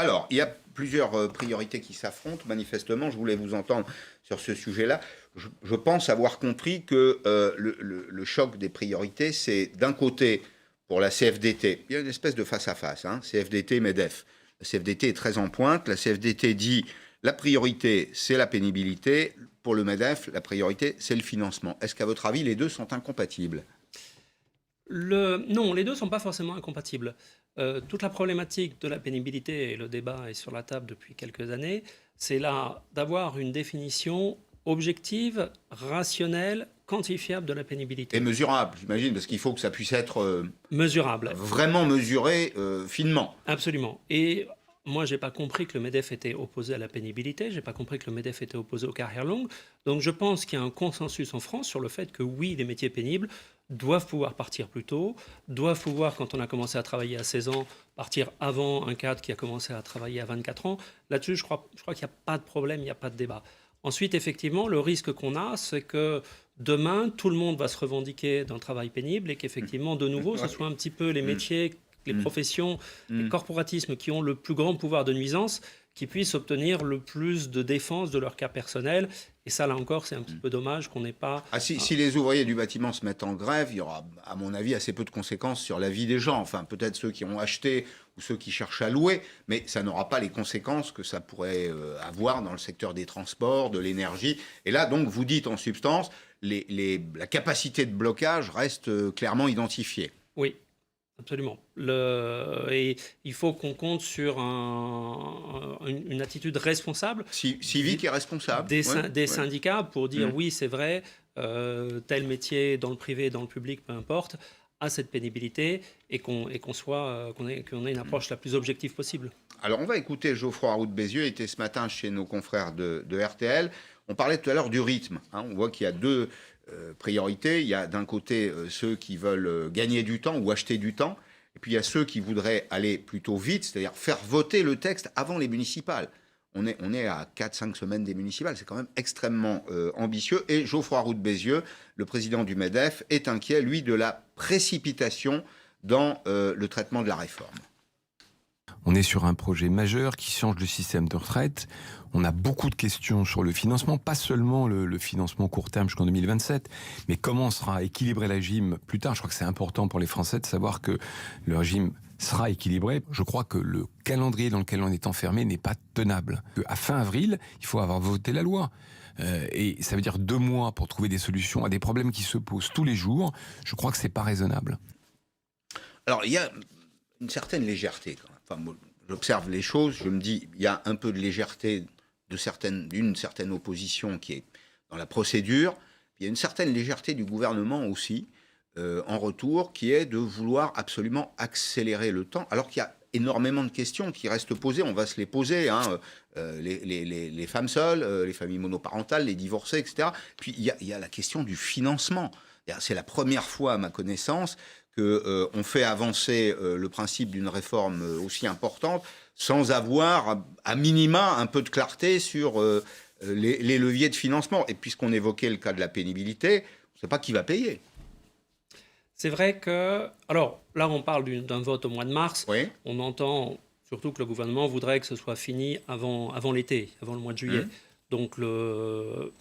Alors, il y a plusieurs priorités qui s'affrontent. Manifestement, je voulais vous entendre sur ce sujet-là. Je pense avoir compris que le choc des priorités, c'est d'un côté, pour la CFDT, il y a une espèce de face-à-face, hein, CFDT-MEDEF. La CFDT est très en pointe. La CFDT dit la priorité, c'est la pénibilité. Pour le MEDEF, la priorité, c'est le financement. Est-ce qu'à votre avis, les deux sont incompatibles ? Non, les deux ne sont pas forcément incompatibles. Toute la problématique de la pénibilité, et le débat est sur la table depuis quelques années, c'est là d'avoir une définition objective, rationnelle, quantifiable de la pénibilité. Et mesurable, j'imagine, parce qu'il faut que ça puisse être mesurable. Vraiment mesuré finement. Absolument. Et moi, je n'ai pas compris que le MEDEF était opposé à la pénibilité, je n'ai pas compris que le MEDEF était opposé aux carrières longues. Donc je pense qu'il y a un consensus en France sur le fait que oui, les métiers pénibles doivent pouvoir partir plus tôt, doivent pouvoir, quand on a commencé à travailler à 16 ans, partir avant un cadre qui a commencé à travailler à 24 ans. Là-dessus, je crois qu'il n'y a pas de problème, il n'y a pas de débat. Ensuite, effectivement, le risque qu'on a, c'est que demain, tout le monde va se revendiquer d'un travail pénible et qu'effectivement, de nouveau, ce soit un petit peu les métiers, les professions, les corporatismes qui ont le plus grand pouvoir de nuisance qui puissent obtenir le plus de défense de leur cas personnel. Et ça, là encore, c'est un petit peu dommage qu'on n'ait pas... Si les ouvriers du bâtiment se mettent en grève, il y aura, à mon avis, assez peu de conséquences sur la vie des gens. Enfin, peut-être ceux qui ont acheté ou ceux qui cherchent à louer, mais ça n'aura pas les conséquences que ça pourrait avoir dans le secteur des transports, de l'énergie. Et là, donc, vous dites en substance, la capacité de blocage reste clairement identifiée. Oui. Absolument. Et il faut qu'on compte sur une attitude responsable. Civique et responsable. Des syndicats pour dire oui, c'est vrai, tel métier dans le privé, dans le public, peu importe, a cette pénibilité et qu'on ait une approche la plus objective possible. Alors on va écouter Geoffroy Roux de Bézieux, il était ce matin chez nos confrères de RTL. On parlait tout à l'heure du rythme. Hein. On voit qu'il y a deux priorités. Il y a d'un côté ceux qui veulent gagner du temps ou acheter du temps. Et puis il y a ceux qui voudraient aller plutôt vite, c'est-à-dire faire voter le texte avant les municipales. On est à 4-5 semaines des municipales. C'est quand même extrêmement ambitieux. Et Geoffroy Roux de Bézieux, le président du MEDEF, est inquiet, lui, de la précipitation dans le traitement de la réforme. On est sur un projet majeur qui change le système de retraite. On a beaucoup de questions sur le financement, pas seulement le financement court terme jusqu'en 2027, mais comment sera équilibré le régime plus tard. Je crois que c'est important pour les Français de savoir que le régime sera équilibré. Je crois que le calendrier dans lequel on est enfermé n'est pas tenable. À fin avril, il faut avoir voté la loi. Et ça veut dire 2 mois pour trouver des solutions à des problèmes qui se posent tous les jours. Je crois que c'est pas raisonnable. Alors, il y a une certaine légèreté quand même. Enfin, moi, j'observe les choses, je me dis, il y a un peu de légèreté d'une certaine opposition qui est dans la procédure. Il y a une certaine légèreté du gouvernement aussi, en retour, qui est de vouloir absolument accélérer le temps, alors qu'il y a énormément de questions qui restent posées. On va se les poser, hein, les femmes seules, les familles monoparentales, les divorcés, etc. Puis il y a la question du financement. C'est la première fois, à ma connaissance, qu'on fait avancer le principe d'une réforme aussi importante sans avoir, à minima, un peu de clarté sur les leviers de financement. Et puisqu'on évoquait le cas de la pénibilité, on ne sait pas qui va payer. C'est vrai que... Alors, là, on parle d'un vote au mois de mars. Oui. On entend surtout que le gouvernement voudrait que ce soit fini avant l'été, avant le mois de juillet. Donc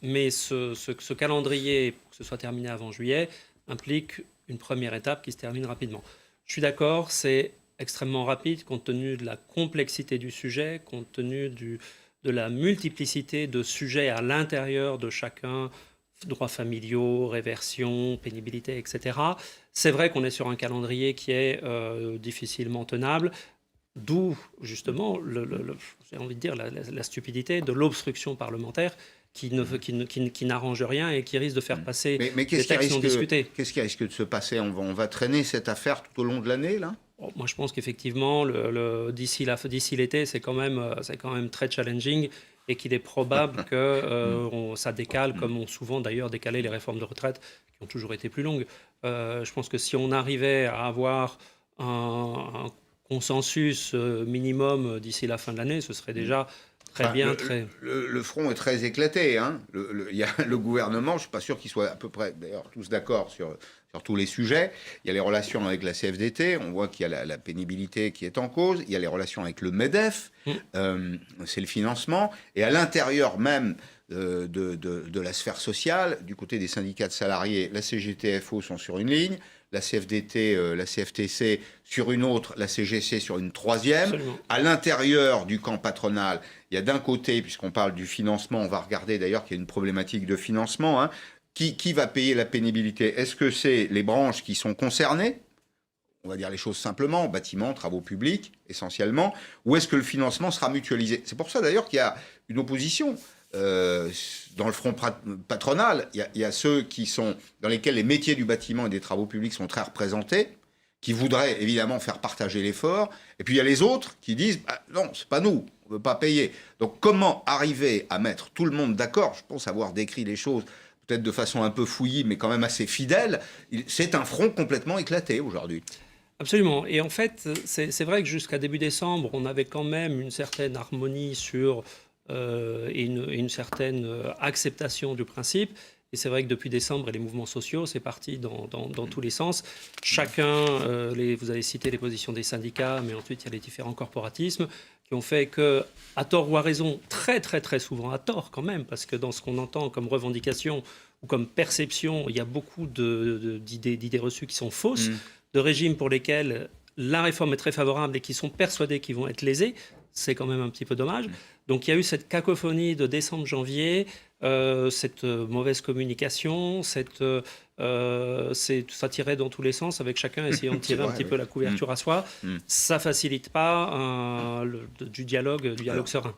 mais ce calendrier, pour que ce soit terminé avant juillet, implique une première étape qui se termine rapidement. Je suis d'accord, c'est extrêmement rapide compte tenu de la complexité du sujet, compte tenu de la multiplicité de sujets à l'intérieur de chacun, droits familiaux, réversion, pénibilité, etc. C'est vrai qu'on est sur un calendrier qui est difficilement tenable, d'où justement, j'ai envie de dire, la stupidité de l'obstruction parlementaire qui n'arrange rien et qui risque de faire passer mais des textes non discutés. Qu'est-ce qui risque de se passer ? On va traîner cette affaire tout au long de l'année, là ? Moi, je pense qu'effectivement, d'ici l'été, c'est quand même très challenging et qu'il est probable que ça décale, comme ont souvent d'ailleurs décalé les réformes de retraite, qui ont toujours été plus longues. Je pense que si on arrivait à avoir un consensus minimum d'ici la fin de l'année, ce serait déjà Très bien, très... Le front est très éclaté. Hein. Il y a le gouvernement, je ne suis pas sûr qu'ils soient à peu près, d'ailleurs, tous d'accord sur tous les sujets. Il y a les relations avec la CFDT, on voit qu'il y a la pénibilité qui est en cause. Il y a les relations avec le MEDEF, c'est le financement. Et à l'intérieur même de la sphère sociale, du côté des syndicats de salariés, la CGTFO sont sur une ligne, la CFDT, la CFTC sur une autre, la CGC sur une troisième. Absolument. À l'intérieur du camp patronal, il y a d'un côté, puisqu'on parle du financement, on va regarder d'ailleurs qu'il y a une problématique de financement, hein, qui va payer la pénibilité? Est-ce que c'est les branches qui sont concernées? On va dire les choses simplement, bâtiments, travaux publics, essentiellement. Ou est-ce que le financement sera mutualisé? C'est pour ça d'ailleurs qu'il y a une opposition. Dans le front patronal, il y a ceux qui sont, dans lesquels les métiers du bâtiment et des travaux publics sont très représentés, qui voudraient évidemment faire partager l'effort. Et puis il y a les autres qui disent non, c'est pas nous, on ne veut pas payer. Donc comment arriver à mettre tout le monde d'accord? Je pense avoir décrit les choses peut-être de façon un peu fouillie, mais quand même assez fidèle. C'est un front complètement éclaté aujourd'hui. Absolument. Et en fait, c'est vrai que jusqu'à début décembre, on avait quand même une certaine harmonie sur et une certaine acceptation du principe. Et c'est vrai que depuis décembre, et les mouvements sociaux, c'est parti dans tous les sens. Chacun, vous avez cité les positions des syndicats, mais ensuite il y a les différents corporatismes qui ont fait que, à tort ou à raison, très très très souvent à tort quand même, parce que dans ce qu'on entend comme revendication ou comme perception, il y a beaucoup d'idées reçues qui sont fausses, de régimes pour lesquels la réforme est très favorable et qui sont persuadés qu'ils vont être lésés. C'est quand même un petit peu dommage. Donc il y a eu cette cacophonie de décembre-janvier, cette mauvaise communication, ça tirait dans tous les sens avec chacun essayant de tirer un petit peu la couverture à soi. Ça facilite pas du dialogue serein.